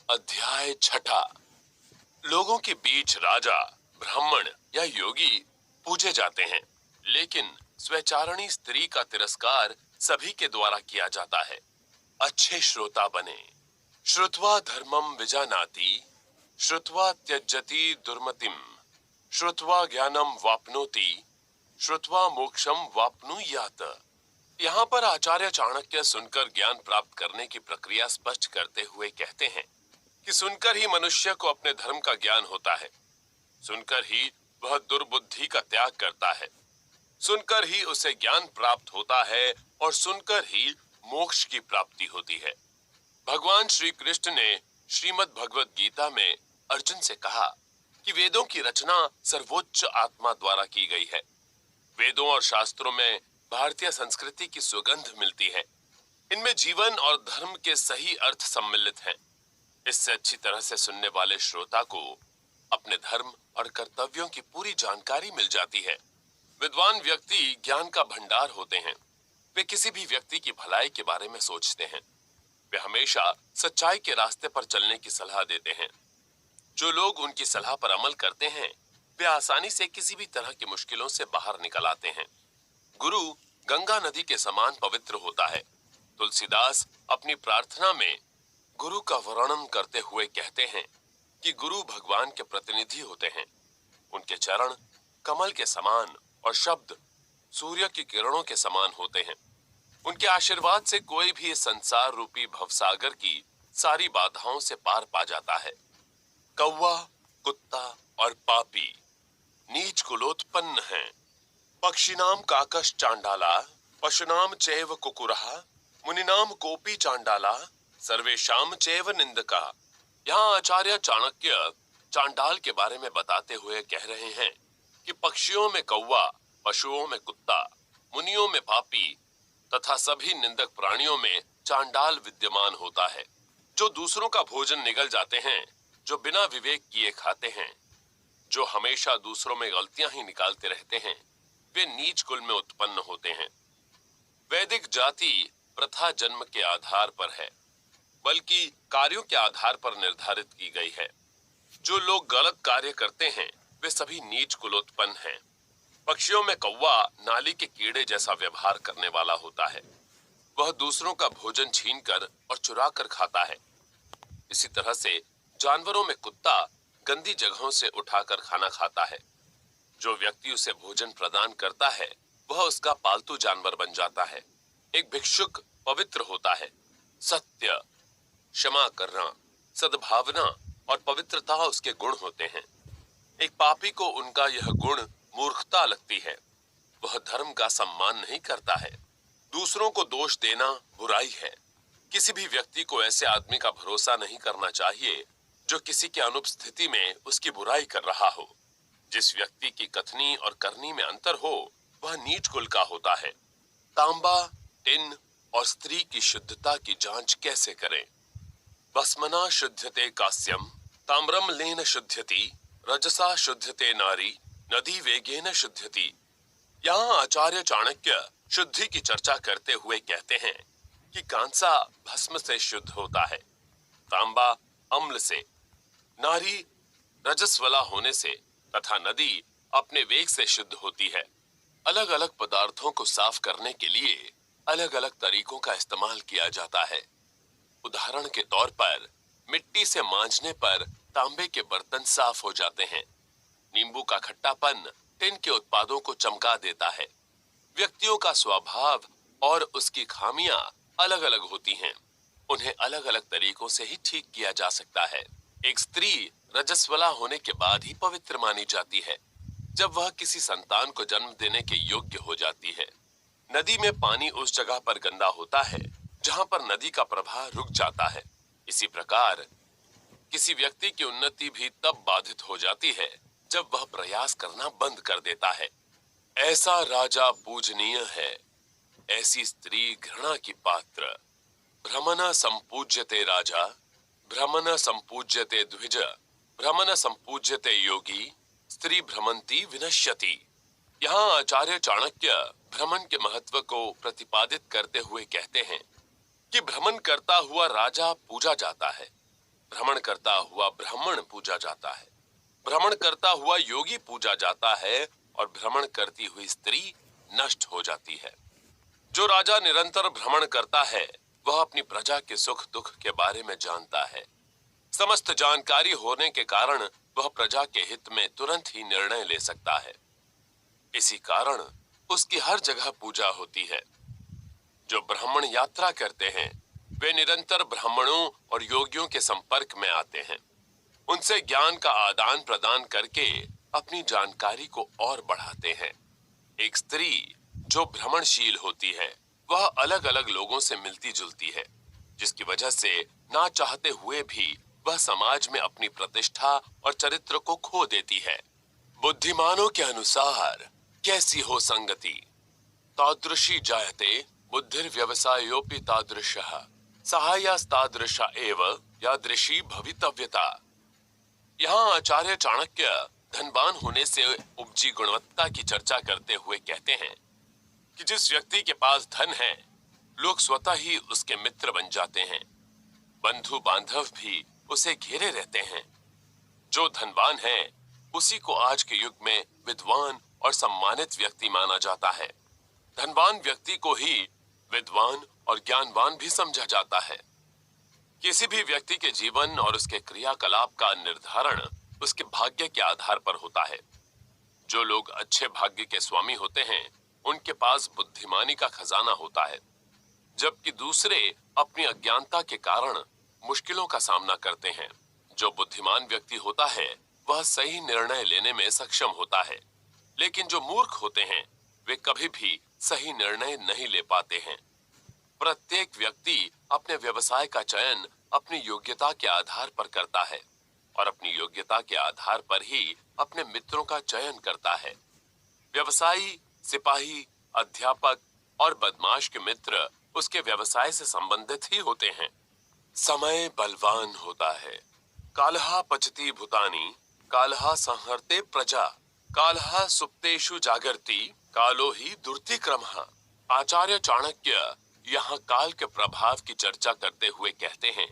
अध्याय छठा। लोगों के बीच राजा, ब्राह्मण या योगी पूजे जाते हैं, लेकिन स्वचारणी स्त्री का तिरस्कार सभी के द्वारा किया जाता है। अच्छे श्रोता बने। श्रुत्वा धर्मम विजानाति, श्रुत्वा त्यजति दुर्मतिम, श्रुत्वा ज्ञानम वाप्नोति, श्रुत्वा मोक्षम वाप्नुयात। यहाँ पर आचार्य चाणक्य सुनकर ज्ञान प्राप्त करने की प्रक्रिया स्पष्ट करते हुए कहते हैं कि सुनकर ही मनुष्य को अपने धर्म का ज्ञान होता है, सुनकर ही वह दुर्बुद्धि का त्याग करता है, सुनकर ही उसे ज्ञान प्राप्त होता है और सुनकर ही मोक्ष की प्राप्ति होती है। भगवान श्री कृष्ण ने श्रीमद् भगवत गीता में अर्जुन से कहा कि वेदों की रचना सर्वोच्च आत्मा द्वारा की गई है। वेदों और शास्त्रों में भारतीय संस्कृति की सुगंध मिलती है। इनमें जीवन और धर्म के सही अर्थ सम्मिलित हैं। इससे अच्छी तरह से सुनने वाले श्रोता को अपने धर्म और कर्तव्यों की पूरी जानकारी मिल जाती है। विद्वान व्यक्ति ज्ञान का भंडार होते हैं। वे किसी भी व्यक्ति की भलाई के बारे में सोचते हैं। वे हमेशा सच्चाई के रास्ते पर चलने की सलाह देते हैं। जो लोग उनकी सलाह पर अमल करते हैं, वे आसानी से किसी भी तरह की मुश्किलों से बाहर निकल आते हैं। गुरु गंगा नदी के समान पवित्र होता है। तुलसीदास अपनी प्रार्थना में गुरु का वर्णन करते हुए कहते हैं कि गुरु भगवान के प्रतिनिधि होते हैं। उनके चरण कमल के समान और शब्द सूर्य की किरणों के समान होते हैं। उनके आशीर्वाद से कोई भी इस संसार रूपी भवसागर की सारी बाधाओं से पार पा जाता है। कौवा, कुत्ता और पापी नीच कुलोत्पन्न हैं। पक्षिनाम काकश चांडाला, पशुनाम चैव कुकुरः, मुनिनाम कोपी चांडाला, सर्वेशाम चैव निंदका। यहाँ आचार्य चाणक्य चांडाल के बारे में बताते हुए कह रहे हैं कि पक्षियों में कौवा, पशुओं में कुत्ता, मुनियों में पापी तथा सभी निंदक प्राणियों में चांडाल विद्यमान होता है। जो दूसरों का भोजन निगल जाते हैं, जो बिना विवेक किए खाते हैं, जो हमेशा दूसरों में गलतियां ही निकालते रहते हैं, वे नीच कुल में उत्पन्न होते हैं। वैदिक जाति प्रथा जन्म के आधार पर है, बल्कि कार्यों के आधार पर निर्धारित की गई है। जो लोग गलत कार्य करते हैं, वे सभी नीच कुलोत्पन्न हैं। पक्षियों में कौवा नाली के कीड़े जैसा व्यवहार करने वाला होता है। वह दूसरों का भोजन छीनकर और चुरा कर खाता है। इसी तरह से जानवरों में कुत्ता गंदी जगहों से उठाकर खाना खाता है। जो व्यक्ति उसे भोजन प्रदान करता है, वह उसका पालतू जानवर बन जाता है। एक भिक्षुक पवित्र होता है। सत्य, क्षमा करना, सद्भावना और पवित्रता उसके गुण होते हैं। एक पापी को उनका यह गुण मूर्खता लगती है। वह धर्म का सम्मान नहीं करता है। दूसरों को दोष देना बुराई है। किसी भी व्यक्ति को ऐसे आदमी का भरोसा नहीं करना चाहिए जो किसी के अनुपस्थिति में उसकी बुराई कर रहा हो। जिस व्यक्ति की कथनी और करनी में अंतर हो, वह नीच कुल का होता है। तांबा, टिन और स्त्री की शुद्धता की जांच कैसे करें? भस्मना शुध्यते कास्यम, ताम्रम लेन शुध्यति, रजसा शुध्यते नारी, नदी वेगेन शुध्यति। यहाँ आचार्य चाणक्य शुद्धि की चर्चा करते हुए कहते हैं कि कांसा भस्म से शुद्ध होता है, तांबा अम्ल से, नारी रजस्वला होने से तथा नदी अपने वेग से शुद्ध होती है। अलग अलग पदार्थों को साफ करने के लिए अलग अलग तरीकों का इस्तेमाल किया जाता है। उदाहरण के तौर पर मिट्टी से मांजने पर तांबे के बर्तन साफ हो जाते हैं। नींबू का खट्टापन टिन के उत्पादों को चमका देता है। व्यक्तियों का स्वभाव और उसकी खामियां अलग अलग होती हैं। उन्हें अलग अलग तरीकों से ही ठीक किया जा सकता है। एक स्त्री रजस्वला होने के बाद ही पवित्र मानी जाती है, जब वह किसी संतान को जन्म देने के योग्य हो जाती है। नदी में पानी उस जगह पर गंदा होता है जहां पर नदी का प्रवाह रुक जाता है। इसी प्रकार किसी व्यक्ति की उन्नति भी तब बाधित हो जाती है जब वह प्रयास करना बंद कर देता है। ऐसा राजा पूजनीय है, ऐसी स्त्री घृणा की पात्र। भ्रमण संपूज्यते राजा, भ्रमण संपूज्यते द्विज, भ्रमण संपूज्यते योगी, स्त्री भ्रमंती विनश्यति। यहाँ आचार्य चाणक्य भ्रमण के महत्व को प्रतिपादित करते हुए कहते हैं कि भ्रमण करता हुआ राजा पूजा जाता है, भ्रमण करता हुआ ब्राह्मण पूजा जाता है, भ्रमण करता हुआ योगी पूजा जाता है और भ्रमण करती हुई स्त्री नष्ट हो जाती है। जो राजा निरंतर भ्रमण करता है वह अपनी प्रजा के सुख दुख के बारे में जानता है। समस्त जानकारी होने के कारण वह प्रजा के हित में तुरंत ही निर्णय ले सकता है। इसी कारण उसकी हर जगह पूजा होती है। जो ब्राह्मण यात्रा करते हैं वे निरंतर ब्राह्मणों और योगियों के संपर्क में आते हैं। उनसे ज्ञान का आदान प्रदान करके अपनी जानकारी को और बढ़ाते हैं। एक स्त्री जो भ्रमणशील होती है वह अलग अलग लोगों से मिलती जुलती है, जिसकी वजह से ना चाहते हुए भी वह समाज में अपनी प्रतिष्ठा और चरित्र को खो देती है। बुद्धिमानों के अनुसार कैसी हो संगति, तादृशी जायते बुद्धिर्व्यवसायोपि तादृशः सहायस्तादृश एव यादृशी भवितव्यता। यहाँ आचार्य चाणक्य धनवान होने से उपजी गुणवत्ता की चर्चा करते हुए कहते हैं कि जिस व्यक्ति के पास धन है लोग स्वतः ही उसके मित्र बन जाते हैं, बंधु बांधव भी उसे घेरे रहते हैं। जो धनवान है उसी को आज के युग में विद्वान और सम्मानित व्यक्ति माना जाता है। धनवान व्यक्ति को ही विद्वान और ज्ञानवान भी समझा जाता है। किसी भी व्यक्ति के जीवन और उसके क्रियाकलाप का निर्धारण उसके भाग्य के आधार पर होता है। जो लोग अच्छे भाग्य के स्वामी होते हैं उनके पास बुद्धिमानी का खजाना होता है, जबकि दूसरे अपनी अज्ञानता के कारण मुश्किलों का सामना करते हैं। जो बुद्धिमान व्यक्ति होता है वह सही निर्णय लेने में सक्षम होता है, लेकिन जो मूर्ख होते हैं वे कभी भी सही निर्णय नहीं ले पाते हैं। प्रत्येक व्यक्ति अपने व्यवसाय का चयन अपनी योग्यता के आधार पर करता है और अपनी योग्यता के आधार पर ही अपने मित्रों का चयन करता है। व्यवसायी, सिपाही, अध्यापक और बदमाश के मित्र उसके व्यवसाय से संबंधित ही होते हैं। समय बलवान होता है। कालः पचति भूतानि, कालः संहर्ते प्रजा, कालः सुप्तेषु जागर्ति, कालो ही दुर्तिक्रमः। आचार्य चाणक्य यहाँ काल के प्रभाव की चर्चा करते हुए कहते हैं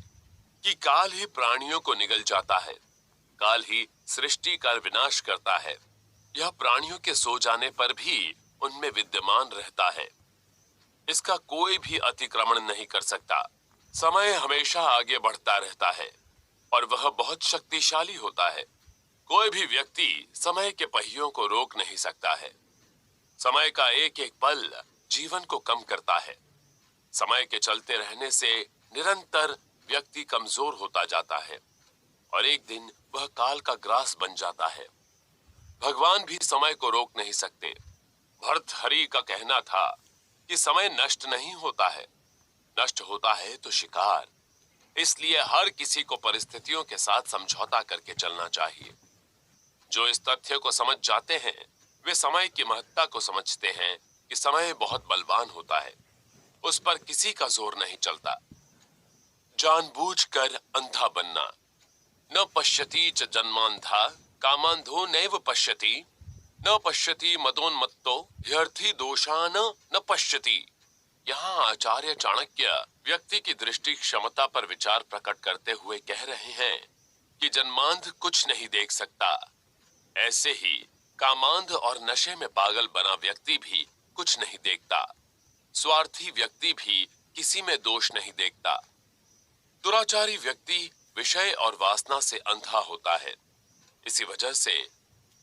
कि काल ही प्राणियों को निगल जाता है, काल ही सृष्टि का विनाश करता है। यह प्राणियों के सो जाने पर भी उनमें विद्यमान रहता है, इसका कोई भी अतिक्रमण नहीं कर सकता। समय हमेशा आगे बढ़ता रहता है और वह बहुत शक्तिशाली होता है। कोई भी व्यक्ति समय के पहियों को रोक नहीं सकता है। समय का एक एक पल जीवन को कम करता है। समय के चलते रहने से निरंतर व्यक्ति कमजोर होता जाता है और एक दिन वह काल का ग्रास बन जाता है। भगवान भी समय को रोक नहीं सकते। भर्तहरि का कहना था कि समय नष्ट नहीं होता है, नष्ट होता है तो शिकार। इसलिए हर किसी को परिस्थितियों के साथ समझौता करके चलना चाहिए। जो इस तथ्य को समझ जाते हैं वे समय की महत्ता को समझते हैं कि समय बहुत बलवान होता है, उस पर किसी का जोर नहीं चलता। जानबूझकर अंधा बनना। न पश्यति च जन्मांधा, कामांधो नैव पश्यति, न पश्यति मदोन्मत्तो, ह्यर्थी दोषान न पश्यति। यहाँ आचार्य चाणक्य व्यक्ति की दृष्टि क्षमता पर विचार प्रकट करते हुए कह रहे हैं कि जन्मांध कुछ नहीं देख सकता, ऐसे ही कामांध और नशे में पागल बना व्यक्ति भी कुछ नहीं देखता। स्वार्थी व्यक्ति भी किसी में दोष नहीं देखता। दुराचारी व्यक्ति विषय और वासना से अंधा होता है। इसी वजह से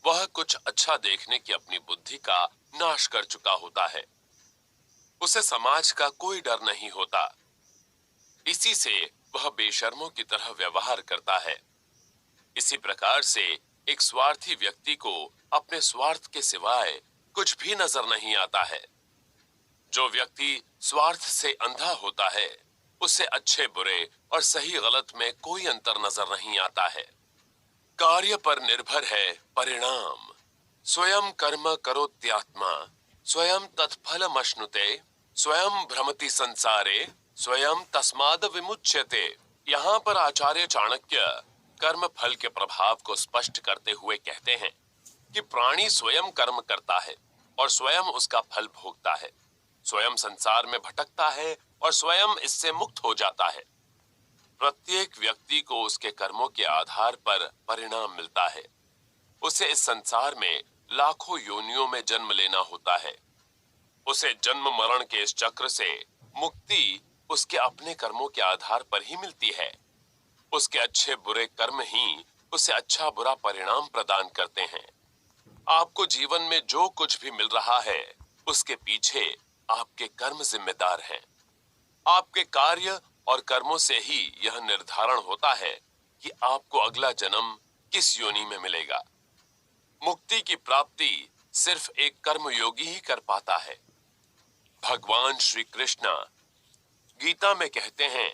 वह कुछ अच्छा देखने की अपनी बुद्धि का नाश कर चुका होता है। उसे समाज का कोई डर नहीं होता। इसी से वह बेशर्मों की तरह व्यवहार करता है। इसी प्रकार से एक स्वार्थी व्यक्ति को अपने स्वार्थ के सिवाय कुछ भी नजर नहीं आता है। जो व्यक्ति स्वार्थ से अंधा होता है उसे अच्छे बुरे और सही गलत में कोई अंतर नजर नहीं आता है। कार्य पर निर्भर है परिणाम। स्वयं कर्म करोत्यात्मा, स्वयं तत्फलमश्नुते, स्वयं भ्रमति संसारे, स्वयं तस्माद विमुच्यते। यहाँ पर आचार्य चाणक्य कर्म फल के प्रभाव को स्पष्ट करते हुए कहते हैं कि प्राणी स्वयं कर्म करता है और स्वयं उसका फल भोगता है, स्वयं संसार में भटकता है और स्वयं इससे मुक्त हो जाता है। प्रत्येक व्यक्ति को उसके कर्मों के आधार पर परिणाम मिलता है। उसे इस संसार में लाखों योनियों में जन्म लेना होता है। उसे जन्म मरण के इस चक्र से मुक्ति उसके अपने कर्मों के आधार पर ही मिलती है। उसके अच्छे बुरे कर्म ही उसे अच्छा बुरा परिणाम प्रदान करते हैं। आपको जीवन में जो कुछ भी मिल रहा है, उसके पीछे आपके कर्म जिम्मेदार हैं। आपके कार्य और कर्मों से ही यह निर्धारण होता है कि आपको अगला जन्म किस योनि में मिलेगा। मुक्ति की प्राप्ति सिर्फ एक कर्मयोगी ही कर पाता है। भगवान श्री कृष्ण गीता में कहते हैं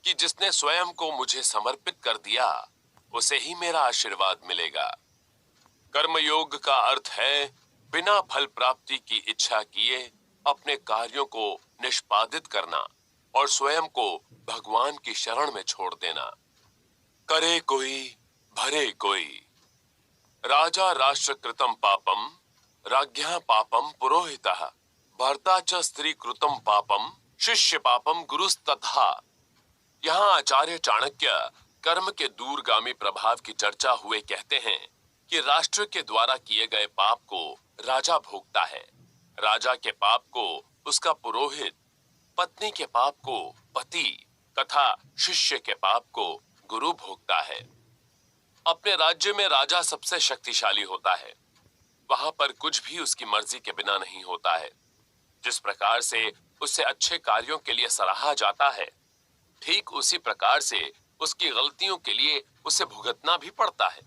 कि जिसने स्वयं को मुझे समर्पित कर दिया, उसे ही मेरा आशीर्वाद मिलेगा। कर्मयोग का अर्थ है बिना फल प्राप्ति की इच्छा किए अपने कार्यों को निष्पादित करना और स्वयं को भगवान की शरण में छोड़ देना। करे कोई भरे कोई। राजा राष्ट्र कृतं पापम राज्ञा पापम पुरोहितः भर्ता च स्त्री कृतं पापम शिष्य पापम गुरुस्तथा। यहाँ आचार्य चाणक्य कर्म के दूरगामी प्रभाव की चर्चा हुए कहते हैं कि राष्ट्र के द्वारा किए गए पाप को राजा भोगता है, राजा के पाप को उसका पुरोहित, पत्नी के पाप को पति तथा शिष्य के पाप को गुरु भोगता है। अपने राज्य में राजा सबसे शक्तिशाली होता है। वहां पर कुछ भी उसकी मर्जी के बिना नहीं होता है। जिस प्रकार से उसे अच्छे कार्यों के लिए सराहा जाता है, ठीक उसी प्रकार से उसकी गलतियों के लिए उसे भुगतना भी पड़ता है।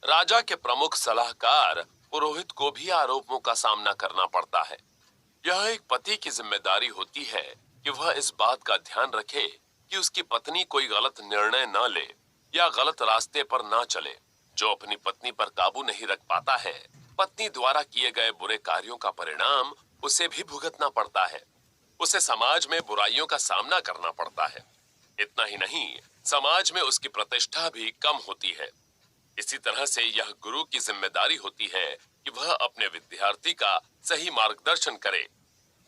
राजा के प्रमुख सलाहकार पुरोहित को भी आरोपों का सामना करना पड़ता है। यह एक पति की जिम्मेदारी होती है कि वह इस बात का ध्यान रखे कि उसकी पत्नी कोई गलत निर्णय न ले या गलत रास्ते पर न चले। जो अपनी पत्नी पर काबू नहीं रख पाता है, पत्नी द्वारा किए गए बुरे कार्यों का परिणाम उसे भी भुगतना पड़ता है। उसे समाज में बुराइयों का सामना करना पड़ता है। इतना ही नहीं, समाज में उसकी प्रतिष्ठा भी कम होती है। इसी तरह से यह गुरु की जिम्मेदारी होती है कि वह अपने विद्यार्थी का सही मार्गदर्शन करे।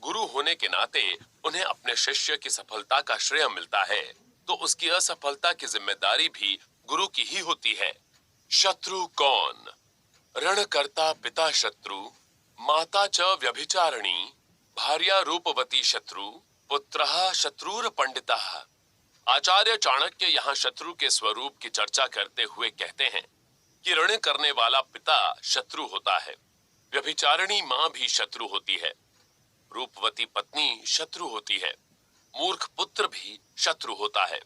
गुरु होने के नाते उन्हें अपने शिष्य की सफलता का श्रेय मिलता है, तो उसकी असफलता की जिम्मेदारी भी गुरु की ही होती है। शत्रु कौन? ऋणकर्ता पिता शत्रु, माता च व्यभिचारिणी, भार्या रूपवती शत्रु, पुत्रः शत्रुर पंडितः। आचार्य चाणक्य यहाँ शत्रु के स्वरूप की चर्चा करते हुए कहते हैं कि ऋण करने वाला पिता शत्रु होता है, व्यभिचारिणी माँ भी शत्रु होती है, रूपवती पत्नी शत्रु होती है, मूर्ख पुत्र भी शत्रु होता है।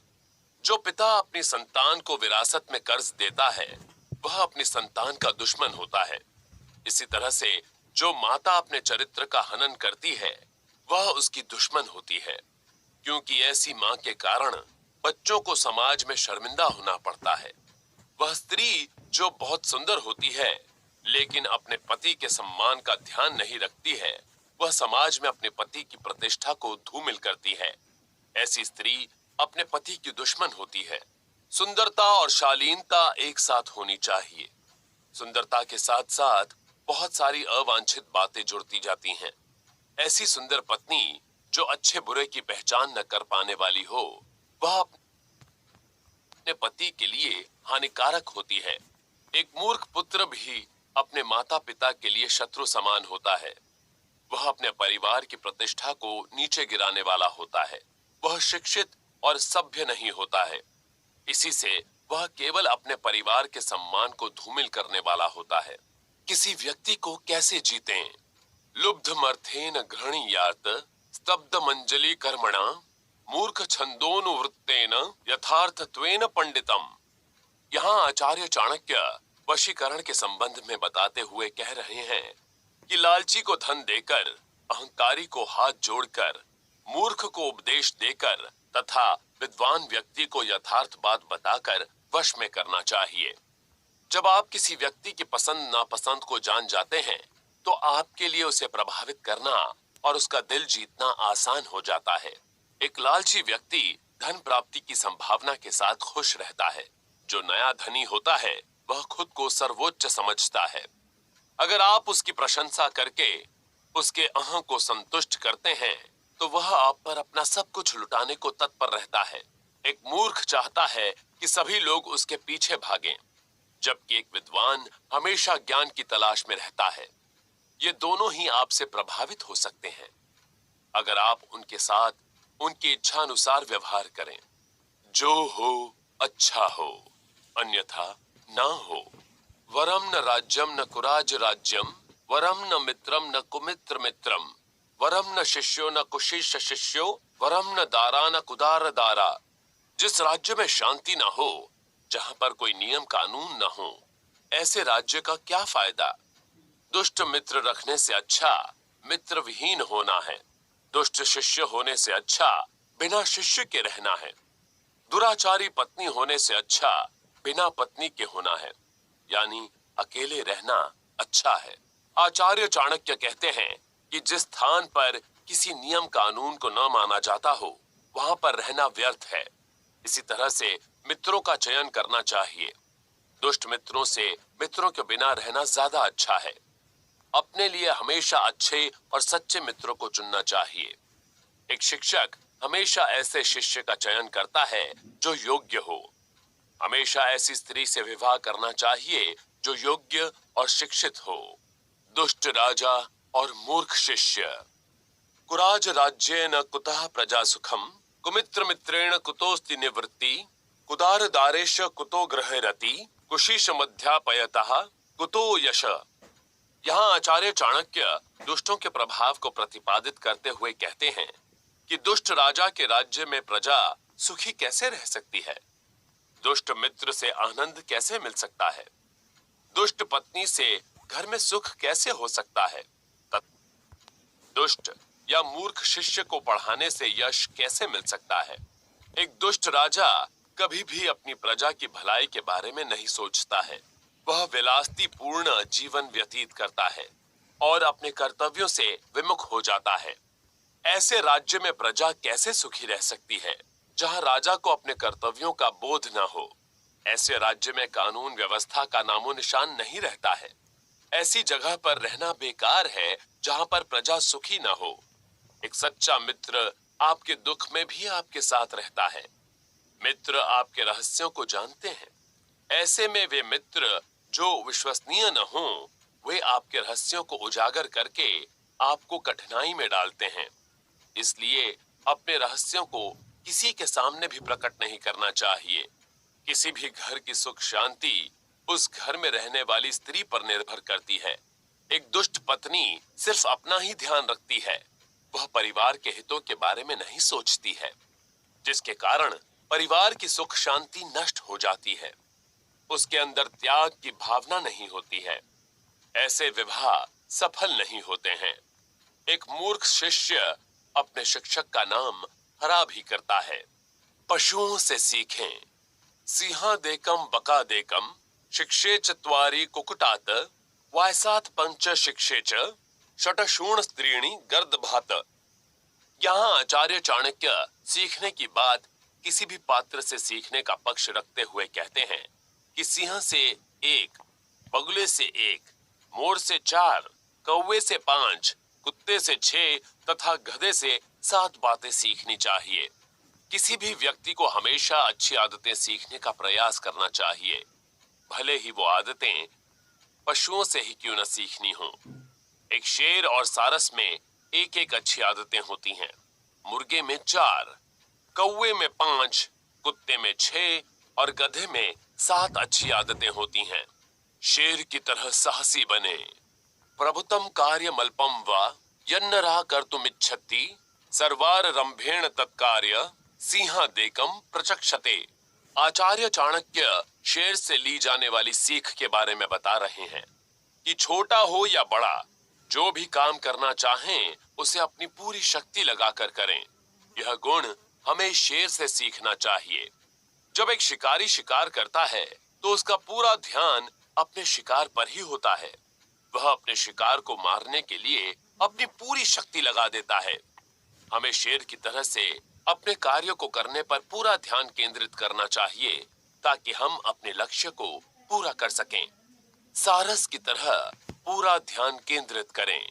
जो पिता अपनी संतान को विरासत में कर्ज देता है, वह अपनी संतान का दुश्मन होता है। इसी तरह से जो माता अपने चरित्र का हनन करती है, वह उसकी दुश्मन होती है, क्योंकि ऐसी मां के कारण बच्चों को समाज में शर्मिंदा होना पड़ता है। वह स्त्री जो बहुत सुंदर होती है, लेकिन अपने पति के सम्मान का ध्यान नहीं रखती है, वह समाज में अपने पति की प्रतिष्ठा को धूमिल करती है। ऐसी स्त्री अपने पति की दुश्मन होती है। सुंदरता और शालीनता एक साथ होनी चाहिए। सुंदरता के साथ साथ बहुत सारी अवांछित बातें जुड़ती जाती हैं। ऐसी सुंदर पत्नी जो अच्छे बुरे की पहचान न कर पाने वाली हो, वह अपने पति के लिए हानिकारक होती है। एक मूर्ख पुत्र भी अपने माता पिता के लिए शत्रु समान होता है। वह अपने परिवार की प्रतिष्ठा को नीचे गिराने वाला होता है। वह शिक्षित और सभ्य नहीं होता है। इसी से वह केवल अपने परिवार के सम्मान को धूमिल करने वाला होता है। किसी व्यक्ति को कैसे जीतें? लुब्धमर्थेन घृणीयात् स्तब्ध मंजली कर्मणा मूर्ख छंदोनुवृत्तेन यथार्थत्वेन पंडितम। यहाँ आचार्य चाणक्य वशीकरण के संबंध में बताते हुए कह रहे हैं कि लालची को धन देकर, अहंकारी को हाथ जोड़कर, मूर्ख को उपदेश देकर तथा विद्वान व्यक्ति को यथार्थ बात बताकर वश में करना चाहिए। जब आप किसी व्यक्ति की पसंद नापसंद को जान जाते हैं, तो आपके लिए उसे प्रभावित करना और उसका दिल जीतना आसान हो जाता है। एक लालची व्यक्ति धन प्राप्ति की संभावना के साथ खुश रहता है। जो नया धनी होता है, वह खुद को सर्वोच्च समझता है। अगर आप उसकी प्रशंसा करके उसके अहं को संतुष्ट करते हैं, तो वह आप पर अपना सब कुछ लुटाने को तत्पर रहता है। एक मूर्ख चाहता है कि सभी लोग उसके पीछे भागें, जबकि एक विद्वान हमेशा ज्ञान की तलाश में रहता है। ये दोनों ही आपसे प्रभावित हो सकते हैं अगर आप उनके साथ उनकी इच्छानुसार व्यवहार करें। जो हो अच्छा हो, अन्यथा ना हो। वरम न राज्यम न कुराज राज्यम, वरम न मित्रम न कुमित्र मित्रम, वरम न शिष्यो न कुशिष्य शिष्यो, वरम न दारा न कुदार दारा। जिस राज्य में शांति ना हो, जहां पर कोई नियम कानून ना हो, ऐसे राज्य का क्या फायदा। दुष्ट मित्र रखने से अच्छा मित्र विहीन होना है। दुष्ट शिष्य होने से अच्छा बिना शिष्य के रहना है। दुराचारी पत्नी होने से अच्छा बिना पत्नी के होना है, यानी अकेले रहना अच्छा है। आचार्य चाणक्य कहते हैं कि जिस स्थान पर किसी नियम कानून को न माना जाता हो, वहां पर रहना व्यर्थ है। इसी तरह से मित्रों का चयन करना चाहिए। दुष्ट मित्रों से मित्रों के बिना रहना ज्यादा अच्छा है। अपने लिए हमेशा अच्छे और सच्चे मित्रों को चुनना चाहिए। एक शिक्षक हमेशा ऐसे शिष्य का चयन करता है जो योग्य हो। हमेशा ऐसी स्त्री से विवाह करना चाहिए जो योग्य और शिक्षित हो। दुष्ट राजा और मूर्ख शिष्य। कुराज राज्येन कुतः प्रजा सुखम, कुमित्र मित्रेण कुतोस्ति निवृत्ति, कुदार दारेश कुतो गृहरति, कुशीश मध्यापयतः कुतो यश। यहाँ आचार्य चाणक्य दुष्टों के प्रभाव को प्रतिपादित करते हुए कहते हैं कि दुष्ट राजा के राज्य में प्रजा सुखी कैसे रह सकती है। दुष्ट मित्र से आनंद कैसे मिल सकता है। दुष्ट पत्नी से घर में सुख कैसे हो सकता है। दुष्ट या मूर्ख शिष्य को पढ़ाने से यश कैसे मिल सकता है। एक दुष्ट राजा कभी भी अपनी प्रजा की भलाई के बारे में नहीं सोचता है। वह विलासिता पूर्ण जीवन व्यतीत करता है और अपने कर्तव्यों से विमुख हो जाता है। ऐसे राज्य में प्रजा कैसे सुखी रह सकती है जहां राजा को अपने कर्तव्यों का बोध न हो। ऐसे राज्य में कानून व्यवस्था का नामो निशान नहीं रहता है। ऐसी जगह पर रहना बेकार है जहां पर प्रजा सुखी न हो। एक सच्चा मित्र आपके दुख में भी आपके साथ रहता है। मित्र आपके रहस्यों को जानते हैं। ऐसे में वे मित्र जो विश्वसनीय न हो, वे आपके रहस्यों को उजागर करके आपको कठिनाई में डालते हैं। इसलिए अपने रहस्यों को किसी के सामने भी प्रकट नहीं करना चाहिए। किसी भी घर की सुख शांति उस घर में रहने वाली स्त्री पर निर्भर करती है। एक दुष्ट पत्नी सिर्फ अपना ही ध्यान रखती है। वह परिवार के हितों के बारे में नहीं सोचती है, जिसके कारण परिवार की सुख शांति नष्ट हो जाती है। उसके अंदर त्याग की भावना नहीं होती है। ऐसे विवाह सफल नहीं होते हैं। एक मूर्ख शिष्य अपने शिक्षक का नाम खराब ही करता है। पशुओं से सीखें। सिंहादेकम बकादेकम शिक्षे चत्वारि कुकुटात, वायसात पंच शिक्षे च षटशूण स्त्रीणी गर्दभात। यहाँ आचार्य चाणक्य सीखने की बात किसी भी पात्र से सीखने का पक्ष रखते हुए कहते हैं कि सिंह से 1, बगुले से 1, मोर से 4, कौवे से 5, कुत्ते से 6 तथा गधे से 7 बातें सीखनी चाहिए। किसी भी व्यक्ति को हमेशा अच्छी आदतें सीखने का प्रयास करना चाहिए, भले ही वो आदतें पशुओं से ही क्यों न सीखनी हो। एक शेर और सारस में 1-1 अच्छी आदतें होती हैं। मुर्गे में 4, कौवे में 5, कुत्ते में 6 और गधे में 7 अच्छी आदतें होती हैं। शेर की तरह साहसी बने। प्रभुतम कार्यमल्पम वा यन्नरा कर्तुमिच्छति, सर्वार रंभेण तत्कार्य सिंहादेकम प्रचक्षते। आचार्य चाणक्य शेर से ली जाने वाली सीख के बारे में बता रहे हैं कि छोटा हो या बड़ा, जो भी काम करना चाहें उसे अपनी पूरी शक्ति लगाकर करें। यह गुण हमें शेर से सीखना चाहिए। जब एक शिकारी शिकार करता है तो उसका पूरा ध्यान अपने शिकार पर ही होता है। वह अपने शिकार को मारने के लिए अपनी पूरी शक्ति लगा देता है। हमें शेर की तरह से अपने कार्यों को करने पर पूरा ध्यान केंद्रित करना चाहिए ताकि हम अपने लक्ष्य को पूरा कर सकें। सारस की तरह पूरा ध्यान केंद्रित करें।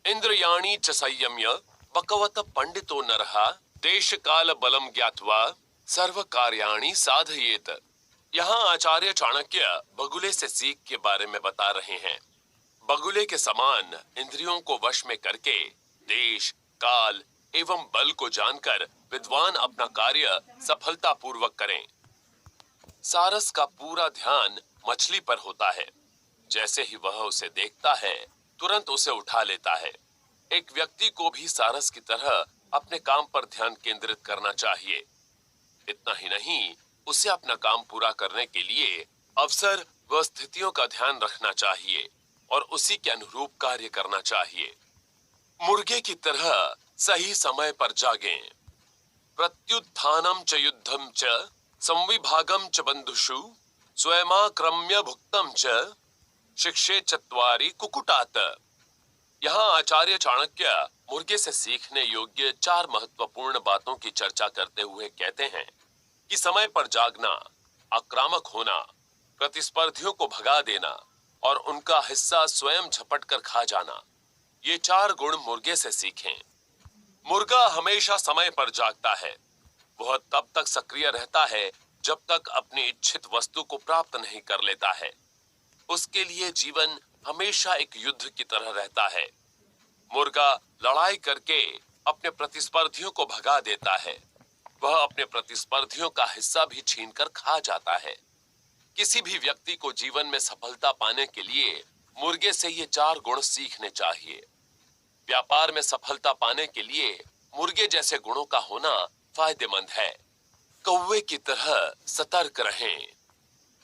इंद्रियाणि च संयम्य बकवत पंडितो नरः, देश काल बलम ज्ञात्वा सर्व कार्याणि साधयेत। यहाँ आचार्य चाणक्य बगुले से सीख के बारे में बता रहे हैं। बगुले के समान इंद्रियों को वश में करके देश, काल एवं बल को जानकर विद्वान अपना कार्य सफलतापूर्वक करें। सारस का पूरा ध्यान मछली पर होता है। जैसे ही वह उसे देखता है, तुरंत उसे उठा लेता है। एक व्यक्ति को भी सारस की तरह अपने काम पर ध्यान केंद्रित करना चाहिए। इतना ही नहीं, उसे अपना काम पूरा करने के लिए अवसर व स्थितियों का ध्यान रखना चाहिए और उसी के अनुरूप कार्य करना चाहिए। मुर्गे की तरह सही समय पर जागें। प्रत्युत्थानम च युद्धम च संविभागम च बंधुषु स्वयमाक्रम्य भुक्तम च शिक्षे चत्वारि कुकुटात। यहाँ आचार्य चाणक्य मुर्गे से सीखने योग्य 4 महत्वपूर्ण बातों की चर्चा करते हुए कहते हैं कि समय पर जागना, आक्रामक होना, प्रतिस्पर्धियों को भगा देना और उनका हिस्सा स्वयं झपट कर खा जाना, ये 4 गुण मुर्गे से सीखें। मुर्गा हमेशा समय पर जागता है। वह तब तक सक्रिय रहता है जब तक अपनी इच्छित वस्तु को प्राप्त नहीं कर लेता है। उसके लिए जीवन हमेशा एक युद्ध की तरह रहता है। मुर्गा लड़ाई करके अपने प्रतिस्पर्धियों को भगा देता है। वह अपने प्रतिस्पर्धियों का हिस्सा भी छीनकर खा जाता है। किसी भी व्यक्ति को जीवन में सफलता पाने के लिए मुर्गे से ये 4 गुण सीखने चाहिए। व्यापार में सफलता पाने के लिए मुर्गे जैसे गुणों का होना फायदेमंद है। कौवे की तरह सतर्क रहें।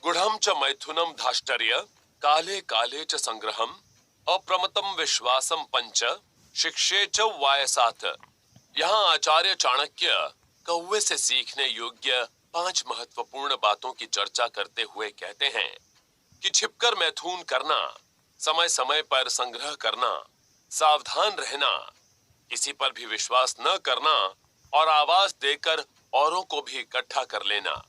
गुढ़म च मैथुनम धाष्टर्य काले काले च संग्रहम अप्रमतम विश्वासम पंच शिक्षे च वायसात। यहाँ आचार्य चाणक्य कौवे से सीखने योग्य 5 महत्वपूर्ण बातों की चर्चा करते हुए कहते हैं कि छिपकर मैथुन करना, समय समय पर संग्रह करना, सावधान रहना, किसी पर भी विश्वास न करना और आवाज देकर औरों को भी इकट्ठा कर लेना,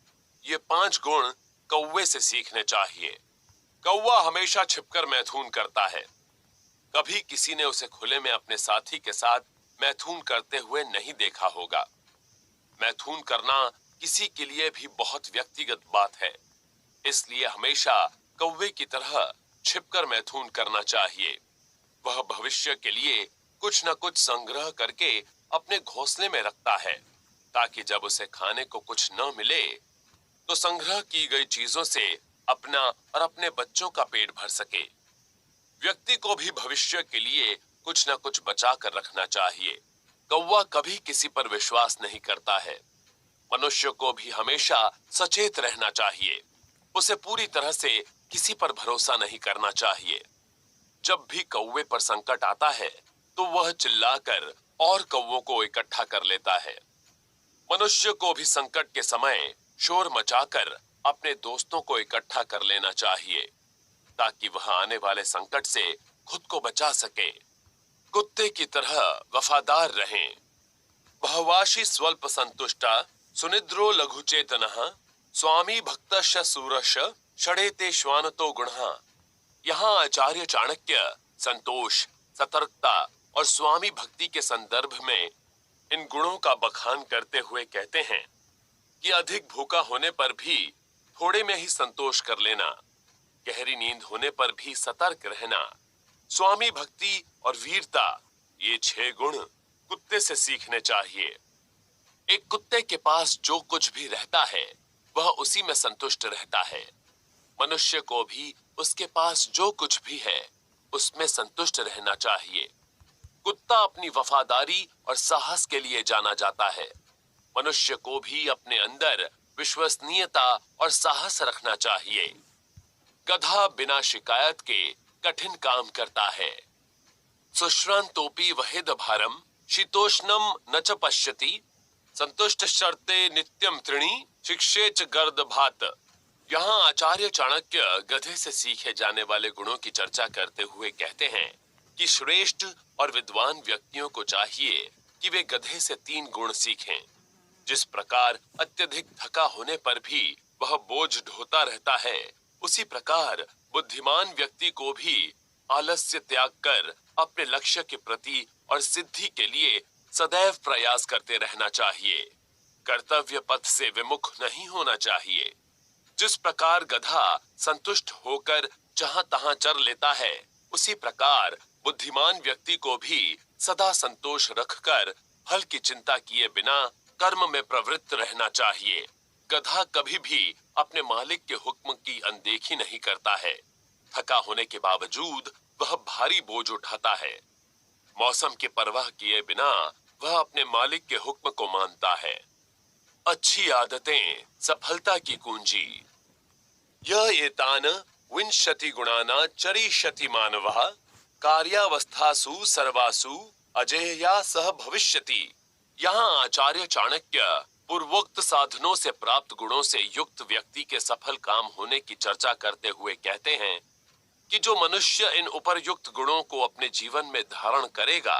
ये 5 गुण कौवे से सीखने चाहिए। कौवा हमेशा छिपकर मैथुन करता है। कभी किसी ने उसे खुले में अपने साथी के साथ मैथुन करते हुए नहीं देखा होगा। मैथुन करना किसी के लिए भी बहुत व्यक्तिगत बात है, इसलिए हमेशा कौवे की तरह छिपकर मैथुन करना चाहिए। वह भविष्य के लिए कुछ न कुछ संग्रह करके अपने घोंसले में रखता है, ताकि जब उसे खाने को कुछ न मिले तो संग्रह की गई चीजों से अपना और अपने बच्चों का पेट भर सके। व्यक्ति को भी भविष्य के लिए कुछ न कुछ बचा कर रखना चाहिए। कौवा कभी किसी पर विश्वास नहीं करता है। मनुष्य को भी हमेशा सचेत रहना चाहिए। उसे पूरी तरह से किसी पर भरोसा नहीं करना चाहिए। जब भी कौवे पर संकट आता है तो वह चिल्लाकर और कौवों को इकट्ठा कर लेता है। मनुष्य को भी संकट के समय शोर मचाकर अपने दोस्तों को इकट्ठा कर लेना चाहिए, ताकि वह आने वाले संकट से खुद को बचा सके। कुत्ते की तरह वफादार रहें। बहवाशी स्वल्प संतुष्टा सुनिद्रो लघुचेतनः स्वामी भक्तश्च सूरश्च षडेते श्वानतो गुणः। यहाँ आचार्य चाणक्य संतोष, सतर्कता और स्वामी भक्ति के संदर्भ में इन गुणों का बखान करते हुए कहते हैं कि अधिक भूखा होने पर भी थोड़े में ही संतोष कर लेना, गहरी नींद होने पर भी सतर्क रहना, स्वामी भक्ति और वीरता, ये 6 गुण कुत्ते से सीखने चाहिए। एक कुत्ते के पास जो कुछ भी रहता है वह उसी में संतुष्ट रहता है। मनुष्य को भी उसके पास जो कुछ भी है उसमें संतुष्ट रहना चाहिए। कुत्ता अपनी वफादारी और साहस के लिए जाना जाता है। मनुष्य को भी अपने अंदर विश्वसनीयता और साहस रखना चाहिए। गधा बिना शिकायत के कठिन काम करता है। सुश्रांतोपि वहेद भारम शीतोष्णम न च पश्यति संतुष्ट शर्ते नित्यम तृणी शिक्षे च गर्द भात। यहाँ आचार्य चाणक्य गधे से सीखे जाने वाले गुणों की चर्चा करते हुए कहते हैं कि श्रेष्ठ और विद्वान व्यक्तियों को चाहिए कि वे गधे से 3 गुण सीखें। जिस प्रकार अत्यधिक थका होने पर भी वह बोझ ढोता रहता है, उसी प्रकार बुद्धिमान व्यक्ति को भी आलस्य त्याग कर अपने लक्ष्य के प्रति और सिद्धि के लिए सदैव प्रयास करते रहना चाहिए। कर्तव्य पथ से विमुख नहीं होना चाहिए। जिस प्रकार गधा संतुष्ट होकर जहां तहां चर लेता है, उसी प्रकार बुद्धिमान व्यक्ति को भी सदा संतोष रखकर फल की चिंता किए बिना कर्म में प्रवृत्त रहना चाहिए। गधा कभी भी अपने मालिक के हुक्म की अनदेखी नहीं करता है। थका होने के बावजूद वह भारी बोझ उठाता है। मौसम की परवाह किए बिना वह अपने मालिक के हुक्म को मानता है। अच्छी आदतें सफलता की कुंजी। यह एतान विंशति गुणाना चरिष्यति मानवः कार्यावस्थासु सर्वासु अजेया सह भविष्यति। यहाँ आचार्य चाणक्य पूर्वोक्त साधनों से प्राप्त गुणों से युक्त व्यक्ति के सफल काम होने की चर्चा करते हुए कहते हैं कि जो मनुष्य इन उपरयुक्त गुणों को अपने जीवन में धारण करेगा,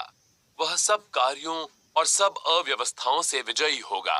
वह सब कार्यों और सब अव्यवस्थाओं से विजयी होगा।